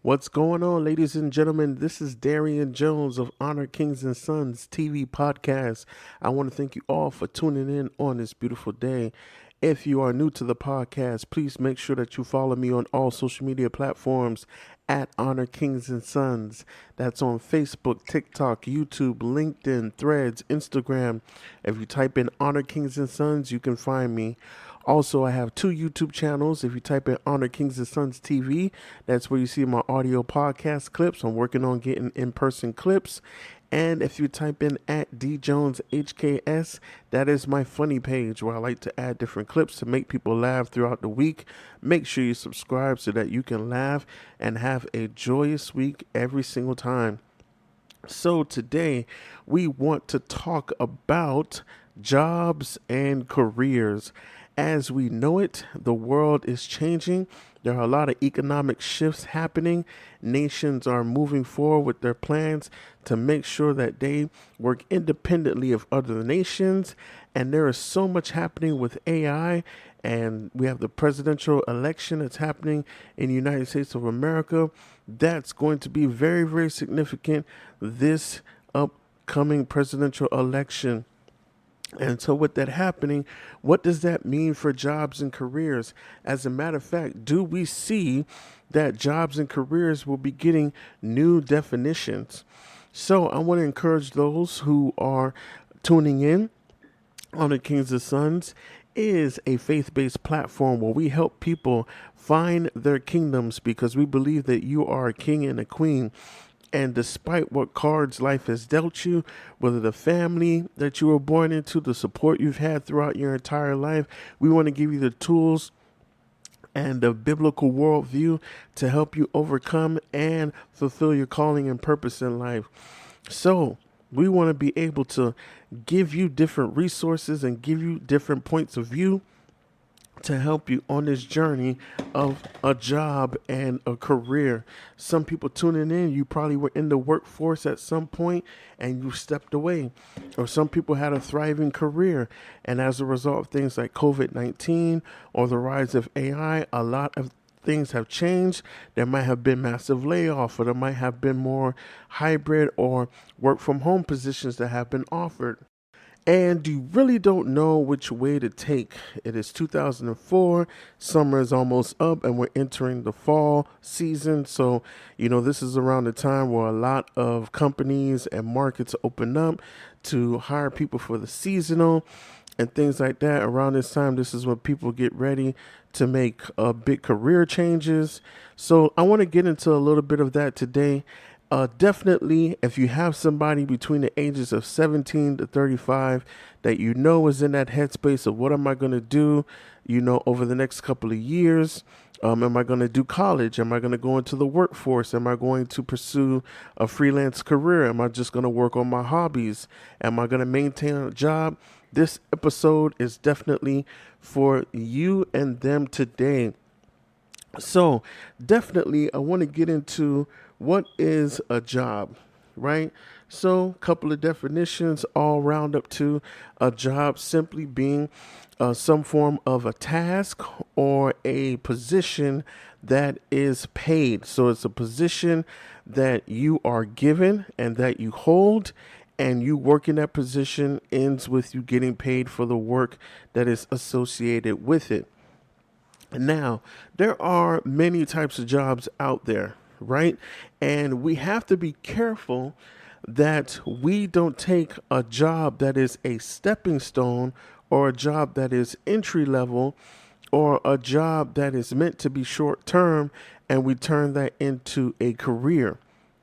What's going on, ladies and gentlemen? This is Darian Jones of Honor Kings and Sons TV podcast. I want to thank you all for tuning in on this beautiful day. If you are new to the podcast, please make sure that you follow me on all social media platforms at Honor Kings and Sons. That's on Facebook, TikTok, YouTube, LinkedIn, Threads, Instagram. If you type in Honor Kings and Sons, you can find me. Also, I have two YouTube channels. If you type in Honor Kings and Sons TV, that's where you see my audio podcast clips. I'm working on getting in-person clips. And if you type in at DJonesHKS, that is my funny page where I like to add different clips to make people laugh throughout the week. Make sure you subscribe so that you can laugh and have a joyous week every single time. So today we want to talk about jobs and careers. As we know it, the world is changing. There are a lot of economic shifts happening. Nations are moving forward with their plans to make sure that they work independently of other nations. And there is so much happening with AI. And we have the presidential election that's happening in the United States of America. That's going to be very, very significant this upcoming presidential election. And so, with that happening, what does that mean for jobs and careers? As a matter of fact, do we see that jobs and careers will be getting new definitions? So, I want to encourage those who are tuning in on the Kings and Sons is a faith-based platform where we help people find their kingdoms because we believe that you are a king and a queen. And despite what cards life has dealt you, whether the family that you were born into, the support you've had throughout your entire life, we want to give you the tools and the biblical worldview to help you overcome and fulfill your calling and purpose in life. So, we want to be able to give you different resources and give you different points of view to help you on this journey of a job and a career. Some people tuning in, you probably were in the workforce at some point and you stepped away. Or some people had a thriving career, and as a result of things like COVID-19 or the rise of AI, a lot of things have changed. There might have been massive layoff, or there might have been more hybrid or work from home positions that have been offered, and you really don't know which way to take. It is 2004, summer is almost up, and we're entering the fall season. So, this is around the time where a lot of companies and markets open up to hire people for the seasonal and things like that. Around this time, this is when people get ready to make big career changes. So, I want to get into a little bit of that today. Definitely, if you have somebody between the ages of 17 to 35 that is in that headspace of what am I going to do, over the next couple of years, am I going to do college? Am I going to go into the workforce? Am I going to pursue a freelance career? Am I just going to work on my hobbies? Am I going to maintain a job? This episode is definitely for you and them today. So, definitely, I want to get into what is a job, right? So, a couple of definitions all round up to a job simply being some form of a task or a position that is paid. So, it's a position that you are given and that you hold, and you work in that position ends with you getting paid for the work that is associated with it. Now, there are many types of jobs out there, right? And we have to be careful that we don't take a job that is a stepping stone or a job that is entry level or a job that is meant to be short term and we turn that into a career,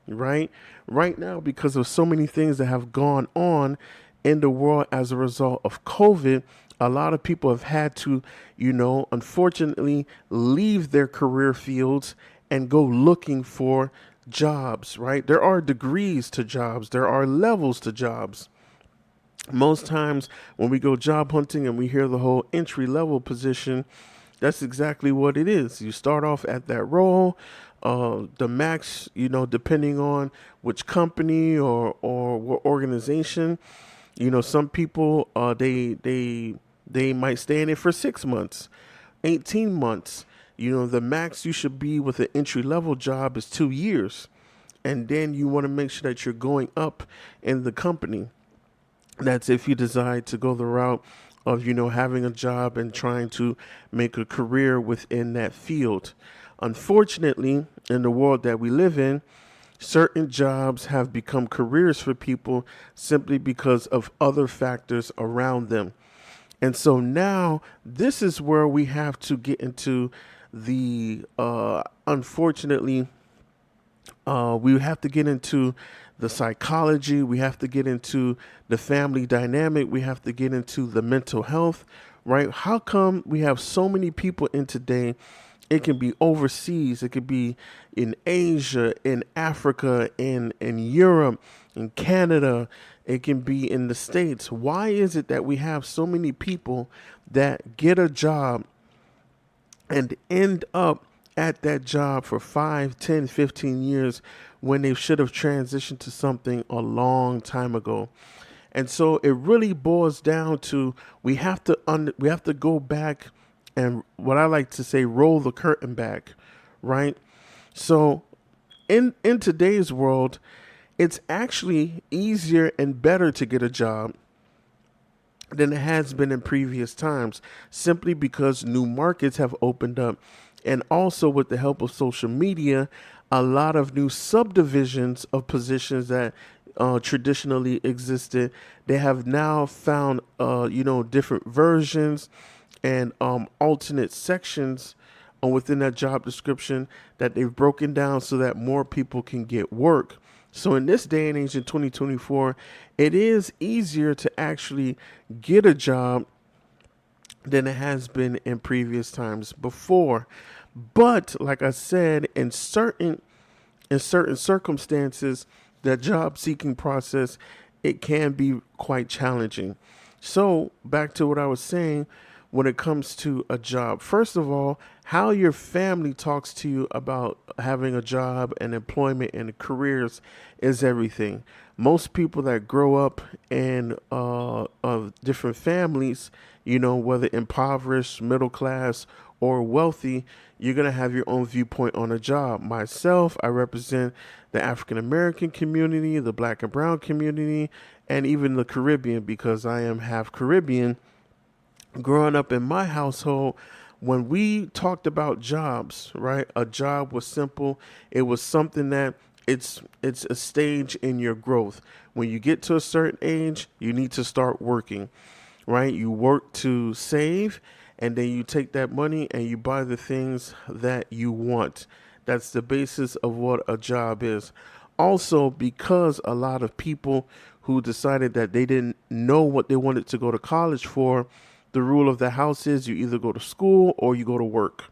right? Right now, because of so many things that have gone on in the world as a result of COVID, a lot of people have had to, unfortunately, leave their career fields and go looking for jobs, right? There are degrees to jobs, there are levels to jobs. Most times when we go job hunting and we hear the whole entry level position, that's exactly what it is. You start off at that role. The max, depending on which company or what organization, some people they might stay in it for 6 months, 18 months. The max you should be with an entry level job is 2 years. And then you want to make sure that you're going up in the company. That's if you decide to go the route of, having a job and trying to make a career within that field. Unfortunately, in the world that we live in, certain jobs have become careers for people simply because of other factors around them. And so now this is where we have to get into the unfortunately we have to get into the psychology. We have to get into the family dynamic. We have to get into the mental health, right? How come we have so many people in today? It can be overseas. It could be in Asia, in Africa, in Europe, in Canada. It can be in the States. Why is it that we have so many people that get a job and end up at that job for 5, 10, 15 years when they should have transitioned to something a long time ago? And so it really boils down to we have to go back and, what I like to say, roll the curtain back, right? So in today's world, it's actually easier and better to get a job than it has been in previous times, simply because new markets have opened up. And also, with the help of social media, a lot of new subdivisions of positions that traditionally existed, they have now found, different versions and alternate sections within that job description that they've broken down so that more people can get work. So in this day and age, in 2024, it is easier to actually get a job than it has been in previous times before. But like I said, in certain circumstances, the job seeking process, it can be quite challenging. So back to what I was saying, when it comes to a job, first of all, how your family talks to you about having a job and employment and careers is everything. Most people that grow up in of different families, whether impoverished, middle class, or wealthy, you're going to have your own viewpoint on a job. Myself, I represent the African American community, the Black and Brown community, and even the Caribbean, because I am half Caribbean. Growing up in my household, when we talked about jobs, right, a job was simple. It was something that it's a stage in your growth. When you get to a certain age, you need to start working, right? You work to save, and then you take that money and you buy the things that you want. That's the basis of what a job is. Also, because a lot of people who decided that they didn't know what they wanted to go to college for, the rule of the house is you either go to school or you go to work,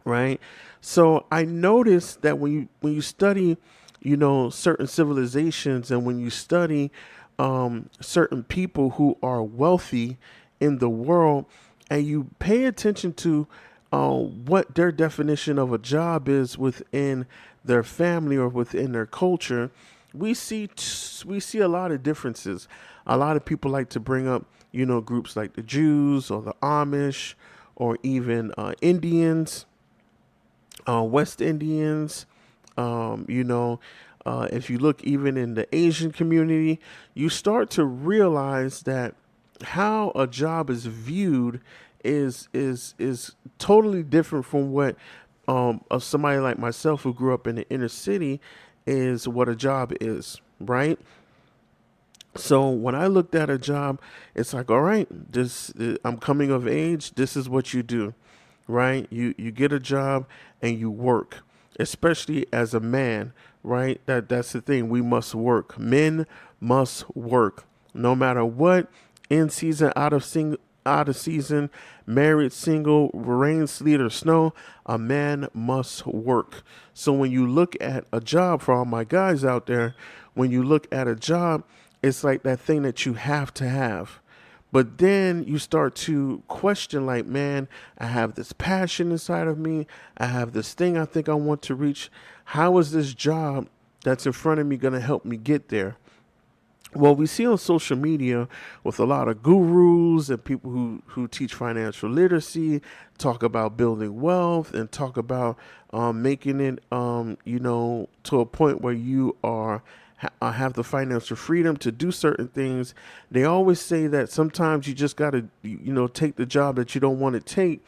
right? So I noticed that when you study, certain civilizations, and when you study certain people who are wealthy in the world, and you pay attention to what their definition of a job is within their family or within their culture, we see a lot of differences. A lot of people like to bring up, groups like the Jews or the Amish or even Indians, West Indians. If you look even in the Asian community, you start to realize that how a job is viewed is totally different from what of somebody like myself who grew up in the inner city is what a job is, right? So when I looked at a job, it's like, all right, I'm coming of age. This is what you do, right? You get a job and you work, especially as a man, right? That's the thing. We must work. Men must work, no matter what. In season, out of season, married, single, rain, sleet, or snow, a man must work. So when you look at a job, for all my guys out there, when you look at a job, it's like that thing that you have to have. But then you start to question, like, man, I have this passion inside of me. I have this thing I think I want to reach. How is this job that's in front of me going to help me get there? Well, we see on social media with a lot of gurus and people who teach financial literacy, talk about building wealth and talk about making it, to a point where you have the financial freedom to do certain things. They always say that sometimes you just got to, take the job that you don't want to take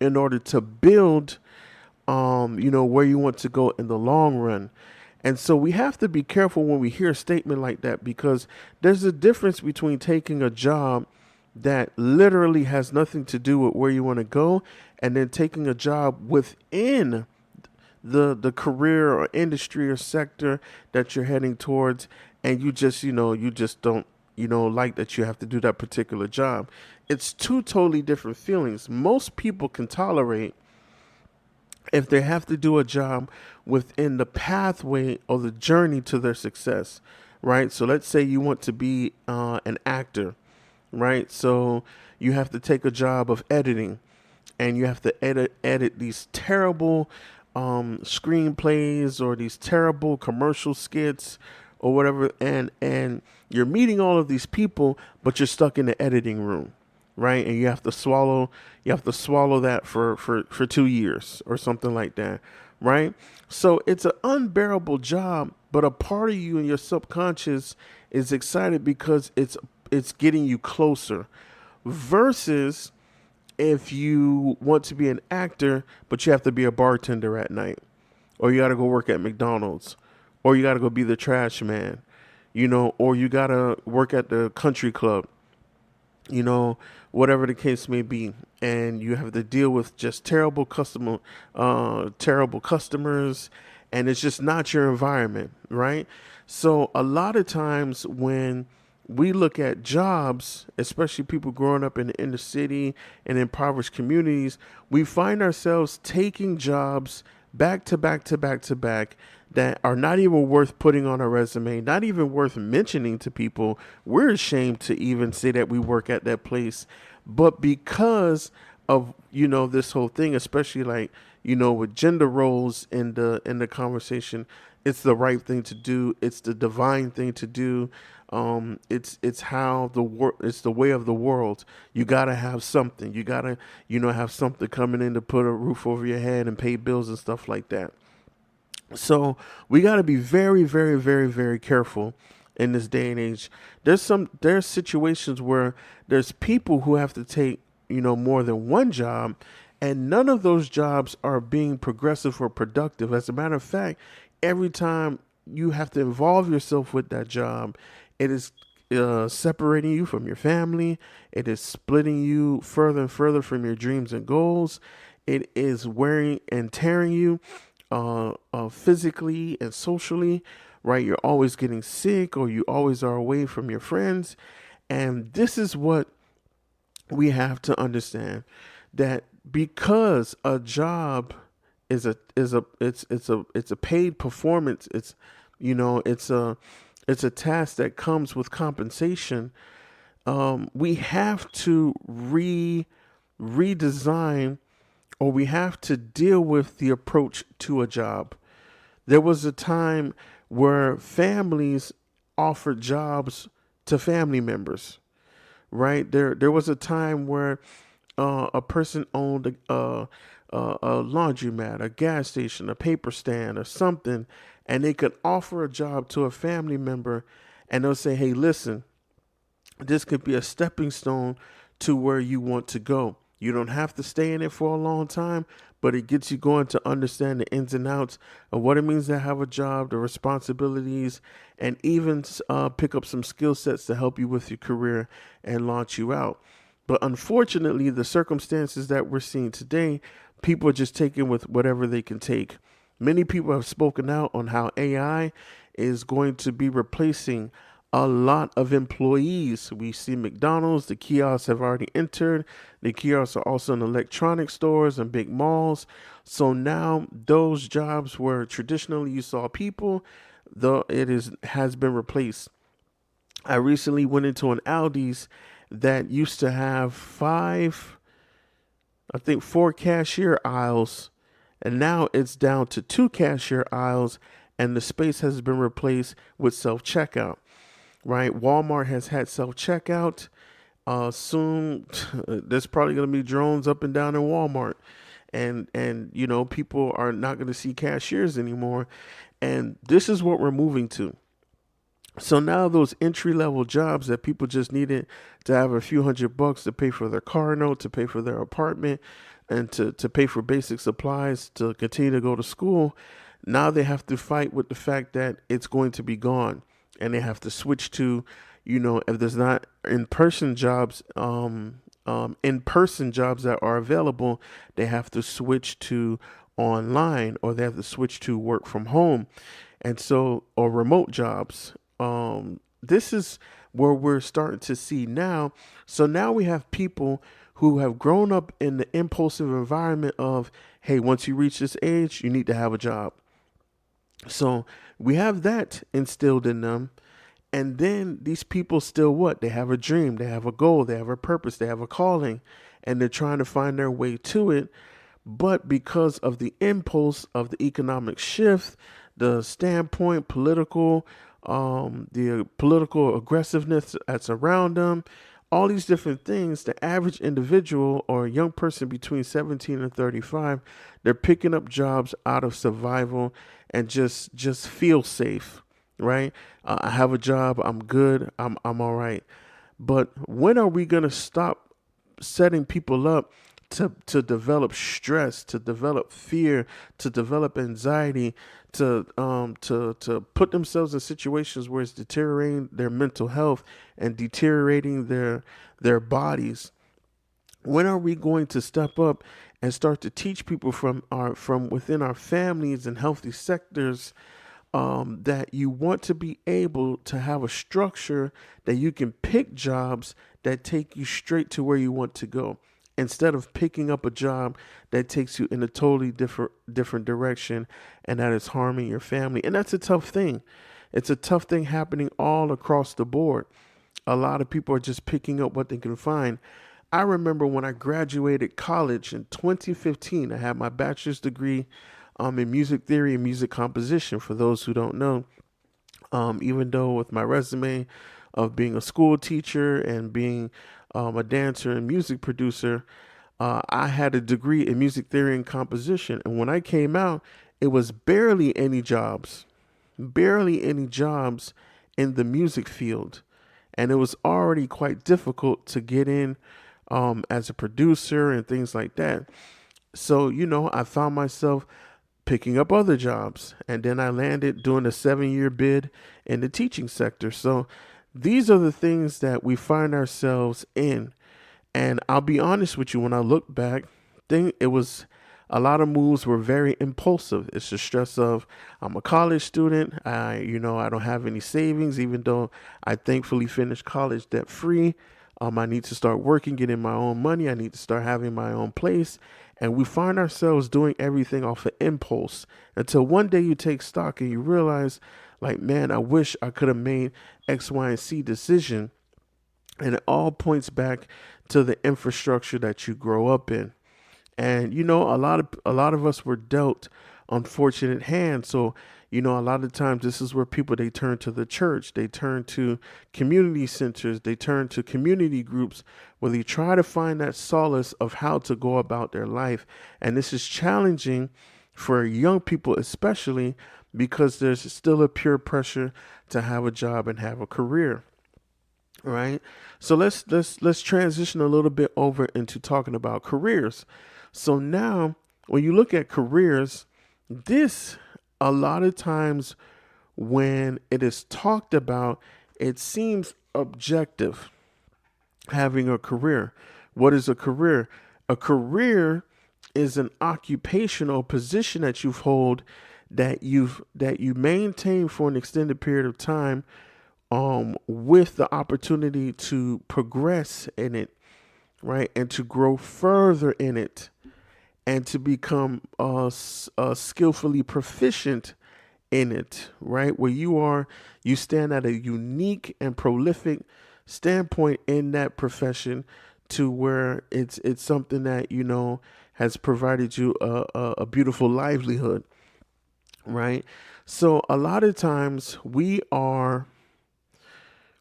in order to build where you want to go in the long run. And so we have to be careful when we hear a statement like that, because there's a difference between taking a job that literally has nothing to do with where you want to go and then taking a job within the career or industry or sector that you're heading towards, and you just don't like that you have to do that particular job. It's two totally different feelings. Most people can tolerate if they have to do a job within the pathway or the journey to their success, right? So let's say you want to be an actor, right? So you have to take a job of editing, and you have to edit these terrible screenplays or these terrible commercial skits or whatever, and you're meeting all of these people, but you're stuck in the editing room, right? And you have to swallow that for 2 years or something like that, right? So it's an unbearable job, but a part of you in your subconscious is excited because it's getting you closer, versus if you want to be an actor, but you have to be a bartender at night, or you got to go work at McDonald's, or you got to go be the trash man, or you got to work at the country club, whatever the case may be, and you have to deal with just terrible customers, and it's just not your environment, right? So a lot of times when we look at jobs, especially people growing up in the inner city and impoverished communities, we find ourselves taking jobs back to back to back to back that are not even worth putting on a resume, not even worth mentioning to people. We're ashamed to even say that we work at that place. But because of, this whole thing, especially like, with gender roles in the conversation, it's the right thing to do. It's the divine thing to do. It's how it's the way of the world. You gotta have something. You gotta, have something coming in to put a roof over your head and pay bills and stuff like that. So we got to be very, very, very, very careful in this day and age. There's situations where there's people who have to take, more than one job, and none of those jobs are being progressive or productive. As a matter of fact, every time you have to involve yourself with that job, it is separating you from your family. It is splitting you further and further from your dreams and goals. It is wearing and tearing you physically and socially, right? You're always getting sick, or you always are away from your friends. And this is what we have to understand, that because a job it's a paid performance, it's a task that comes with compensation. We have to redesign, or we have to deal with the approach to a job. There was a time where families offered jobs to family members, right? There was a time where a person owned a laundromat, a gas station, a paper stand, or something, and they could offer a job to a family member, and they'll say, "Hey, listen, this could be a stepping stone to where you want to go. You don't have to stay in it for a long time, but it gets you going to understand the ins and outs of what it means to have a job, the responsibilities, and even pick up some skill sets to help you with your career and launch you out." But unfortunately, the circumstances that we're seeing today, people are just taking with whatever they can take. Many people have spoken out on how AI is going to be replacing a lot of employees. We see McDonald's, the kiosks have already entered. The kiosks are also in electronic stores and big malls. So now those jobs where traditionally you saw people, though has been replaced. I recently went into an Aldi's that used to have four cashier aisles, and now it's down to two cashier aisles, and the space has been replaced with self checkout. right? Walmart has had self-checkout. Soon, there's probably going to be drones up and down in Walmart, and people are not going to see cashiers anymore. And this is what we're moving to. So now those entry level jobs that people just needed to have a few $100 to pay for their car note, to pay for their apartment, and to pay for basic supplies to continue to go to school, now they have to fight with the fact that it's going to be gone. And they have to switch to, if there's not in-person jobs, in-person jobs that are available, they have to switch to online, or they have to switch to work from home. And so, or remote jobs. This is where we're starting to see now. So now we have people who have grown up in the impulsive environment of, hey, once you reach this age, you need to have a job. So we have that instilled in them. And then these people still what? They have a dream, they have a goal, they have a purpose, they have a calling, and they're trying to find their way to it. But because of the impulse of the economic shift, the standpoint, the political aggressiveness that's around them, all these different things, the average individual or a young person between 17 and 35, they're picking up jobs out of survival and just feel safe, right? I have a job, I'm good, I'm all right. But when are we going to stop setting people up to develop stress, to develop fear, to develop anxiety, to put themselves in situations where it's deteriorating their mental health and deteriorating their bodies? When are we going to step up and start to teach people from within our families and healthy sectors, that you want to be able to have a structure that you can pick jobs that take you straight to where you want to go, instead of picking up a job that takes you in a totally different direction, and that is harming your family. And that's a tough thing. It's a tough thing happening all across the board. A lot of people are just picking up what they can find. I remember when I graduated college in 2015, I had my bachelor's degree in music theory and music composition. For those who don't know, even though with my resume of being a school teacher and being a dancer and music producer, I had a degree in music theory and composition. And when I came out, it was barely any jobs in the music field. And it was already quite difficult to get in as a producer and things like that. So, I found myself picking up other jobs. And then I landed doing a 7-year bid in the teaching sector. So these are the things that we find ourselves in. And I'll be honest with you, when I look back, it was a lot of moves were very impulsive. It's the stress of, I'm a college student. I don't have any savings, even though I thankfully finished college debt free. I need to start working, getting my own money. I need to start having my own place. And we find ourselves doing everything off of impulse until one day you take stock and you realize, like, man, I wish I could have made X, Y, and Z decision. And it all points back to the infrastructure that you grow up in. And a lot of us were dealt unfortunate hands. So, a lot of times this is where people, they turn to the church, they turn to community centers, they turn to community groups where they try to find that solace of how to go about their life. And this is challenging for young people, especially because there's still a peer pressure to have a job and have a career. Right. So let's transition a little bit over into talking about careers. So now, when you look at careers, this, a lot of times when it is talked about, it seems objective. Having a career. What is a career? A career is an occupational position that you hold, that you maintain for an extended period of time, with the opportunity to progress in it, right, and to grow further in it, and to become skillfully proficient in it, right, where you stand at a unique and prolific standpoint in that profession, to where it's something that has provided you a beautiful livelihood, right? So a lot of times we are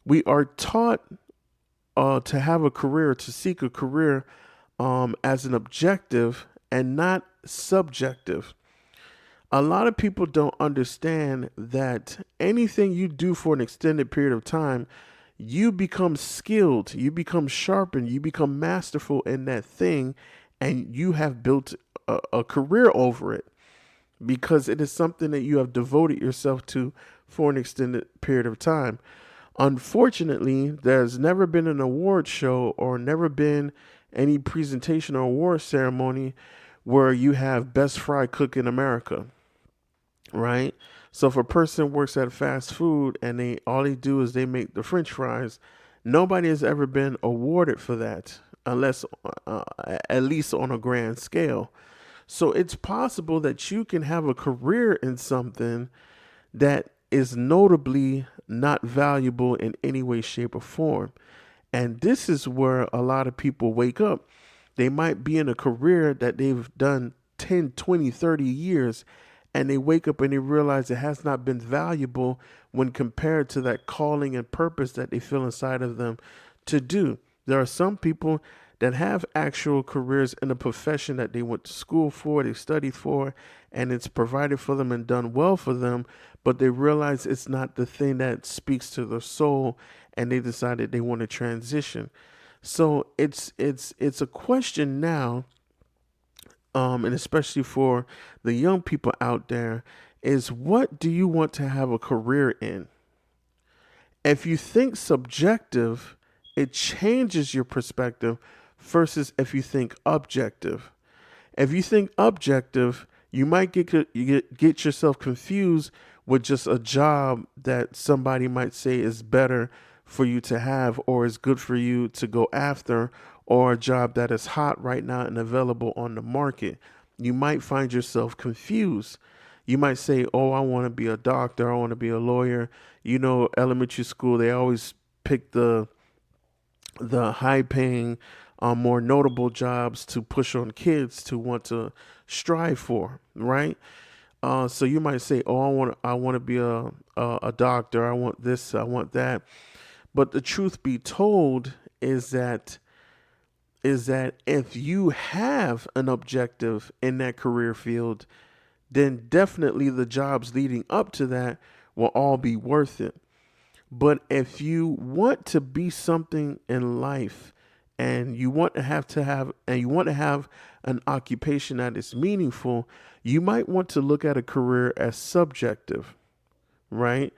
We are taught to have a career, to seek a career as an objective and not subjective. A lot of people don't understand that anything you do for an extended period of time, you become skilled, you become sharpened, you become masterful in that thing, and you have built a career over it because it is something that you have devoted yourself to for an extended period of time. Unfortunately, there's never been an award show or never been any presentation or award ceremony where you have best fry cook in America, right? So if a person works at fast food and they all they do is they make the French fries, nobody has ever been awarded for that, unless at least on a grand scale. So it's possible that you can have a career in something that is notably not valuable in any way, shape, or form. And this is where a lot of people wake up. They might be in a career that they've done 10, 20, 30 years, and they wake up and they realize it has not been valuable when compared to that calling and purpose that they feel inside of them to do. There are some people that have actual careers in a profession that they went to school for, they studied for, and it's provided for them and done well for them, but they realize it's not the thing that speaks to their soul, and they decided they want to transition. So it's a question now, and especially for the young people out there, is what do you want to have a career in? If you think subjective, it changes your perspective versus if you think objective. If you think objective, you might get yourself confused with just a job that somebody might say is better for you to have or is good for you to go after, or a job that is hot right now and available on the market. You might find yourself confused. You might say, "Oh, I want to be a doctor. I want to be a lawyer." You know, elementary school, they always pick the high paying, more notable jobs to push on kids to want to strive for, right? So you might say, "Oh, I want to be a doctor. I want this. I want that." But the truth be told is that if you have an objective in that career field, then definitely the jobs leading up to that will all be worth it. But if you want to be something in life and you want to have an occupation that is meaningful, you might want to look at a career as subjective, right?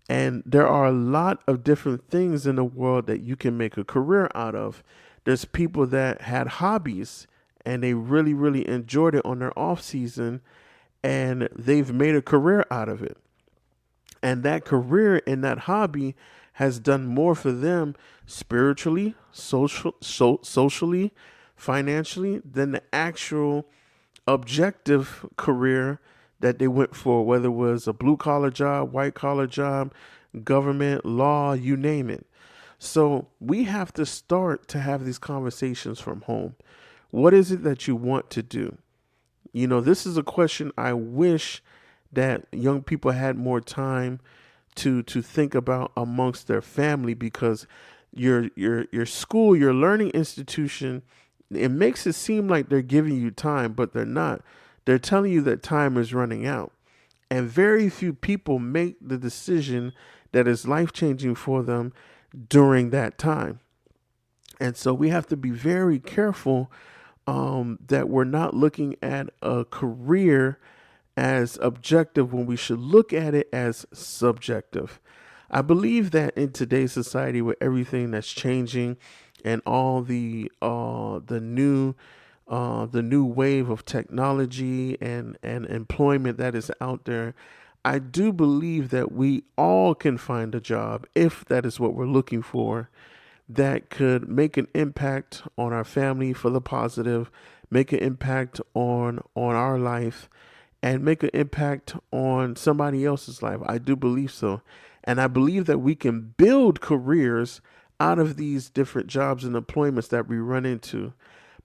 And there are a lot of different things in the world that you can make a career out of. There's people that had hobbies and they really, really enjoyed it on their off season, and they've made a career out of it. And that career in that hobby has done more for them spiritually, socially, financially than the actual objective career that they went for, whether it was a blue collar job, white collar job, government, law, you name it. So we have to start to have these conversations from home. What is it that you want to do? You know, this is a question I wish that young people had more time to think about amongst their family, because your school, your learning institution, it makes it seem like they're giving you time, but they're not. They're telling you that time is running out. And very few people make the decision that is life changing for them during that time. And so we have to be very careful that we're not looking at a career as objective when we should look at it as subjective. I believe that in today's society, with everything that's changing and all the new wave of technology and employment that is out there, I do believe that we all can find a job, if that is what we're looking for, that could make an impact on our family for the positive, make an impact on our life, and make an impact on somebody else's life. I do believe so. And I believe that we can build careers out of these different jobs and employments that we run into.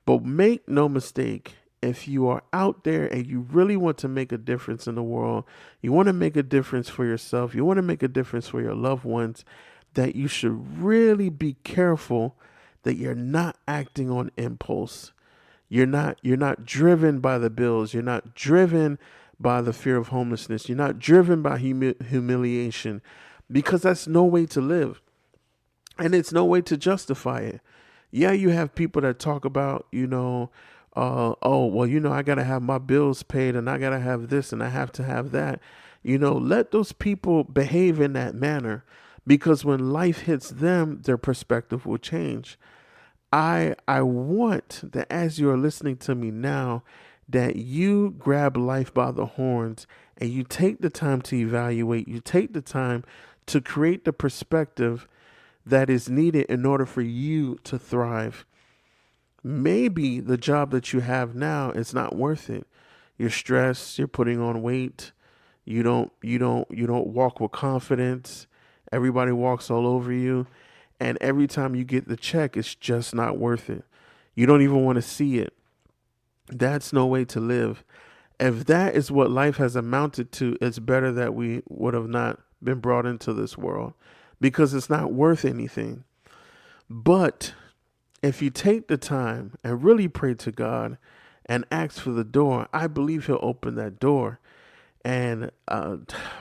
But make no mistake, if you are out there and you really want to make a difference in the world, you want to make a difference for yourself, you want to make a difference for your loved ones, that you should really be careful that you're not acting on impulse. You're not driven by the bills. You're not driven by the fear of homelessness. You're not driven by humiliation, because that's no way to live, and it's no way to justify it. Yeah, you have people that talk about, oh, well, I got to have my bills paid and I got to have this and I have to have that. Let those people behave in that manner, because when life hits them, their perspective will change. I want that as you are listening to me now, that you grab life by the horns and you take the time to evaluate, you take the time to create the perspective that is needed in order for you to thrive. Maybe the job that you have now is not worth it. You're stressed, you're putting on weight, you don't walk with confidence. Everybody walks all over you, and every time you get the check, it's just not worth it. You don't even want to see it. That's no way to live. If that is what life has amounted to, it's better that we would have not been brought into this world, because it's not worth anything. But if you take the time and really pray to God and ask for the door, I believe He'll open that door. And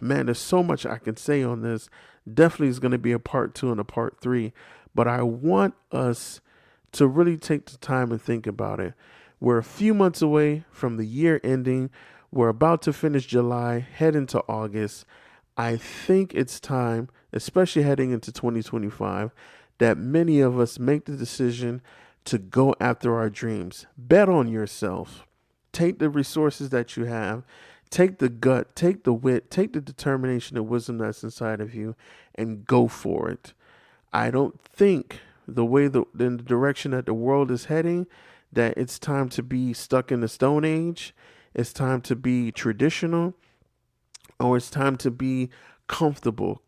man, there's so much I can say on this. Definitely is going to be a part 2 and a part 3. But I want us to really take the time and think about it. We're a few months away from the year ending. We're about to finish July, head into August. I think it's time, especially heading into 2025, that many of us make the decision to go after our dreams. Bet on yourself. Take the resources that you have, take the gut, take the wit, take the determination and wisdom that's inside of you, and go for it. I don't think in the direction that the world is heading, that it's time to be stuck in the Stone Age. It's time to be traditional, or it's time to be comfortable.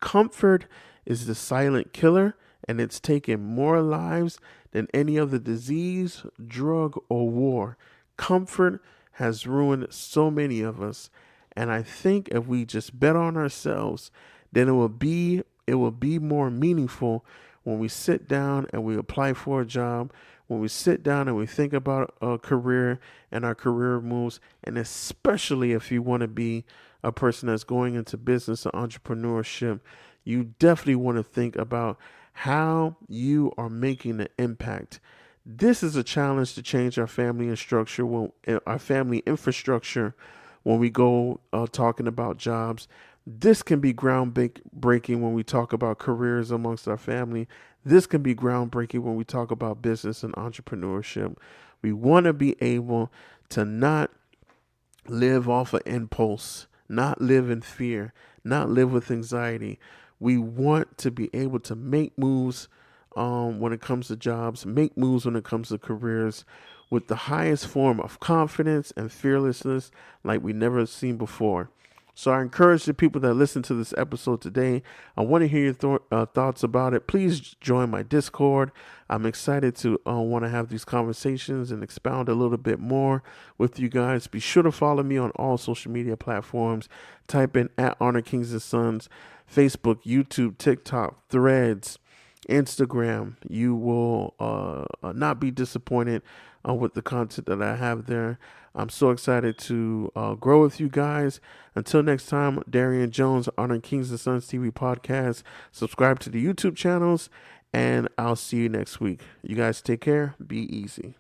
Comfort is the silent killer, and it's taken more lives than any other disease, drug, or war. Comfort has ruined so many of us, and I think if we just bet on ourselves, then it will be more meaningful when we sit down and we apply for a job, when we sit down and we think about a career and our career moves, and especially if you want to be a person that's going into business or entrepreneurship, you definitely want to think about how you are making an impact. This is a challenge to change our family and structure, our family infrastructure, when we go talking about jobs. This can be groundbreaking when we talk about careers amongst our family. This can be groundbreaking when we talk about business and entrepreneurship. We want to be able to not live off of impulse, not live in fear, not live with anxiety. We want to be able to make moves when it comes to jobs, make moves when it comes to careers, with the highest form of confidence and fearlessness like we never seen before. So I encourage the people that listen to this episode today. I want to hear your thoughts about it. Please join my Discord. I'm excited to want to have these conversations and expound a little bit more with you guys. Be sure to follow me on all social media platforms. Type in at Honor Kings and Sons, Facebook, YouTube, TikTok, Threads, Instagram. You will not be disappointed with the content that I have there. I'm so excited to grow with you guys. Until next time, Darian Jones, Honor Kings and Sons TV podcast. Subscribe to the YouTube channels, and I'll see you next week. You guys take care. Be easy.